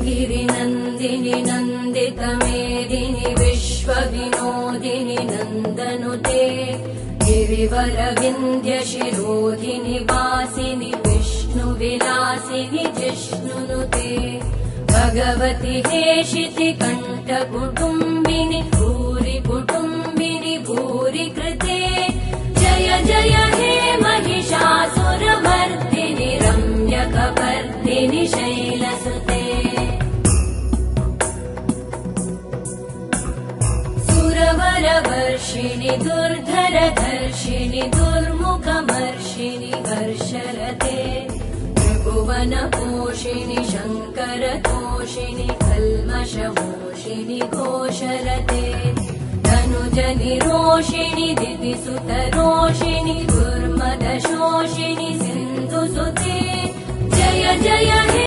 गिरिनन्दिनि नन्दितमेदिनि विश्वविनोदिनि नन्दनुते गिरिवरविन्द्यशिरोधिनि वासिनि विष्णुविलासिनि जिष्णुनुते भगवति हेशिति कण्ठकुटुम्बिनि भूरि कुटुम्बिनि भूरि कृते जय जय हे महिषासुरमर्दिनि रम्यकपर्दिनि शैलसुते सुरवरवर्षिणि दुर्धरधर्षिणि दुर्मुखमर्षिणि हर्षरते त्रिभुवनपोषिणि शङ्करतोषिणि कल्मषमोषिणि घोषरते धनुजनिरोषिणि दितिसुतरोषिणि दुर्मदशोषिणि सिन्धुसुते जय जय हे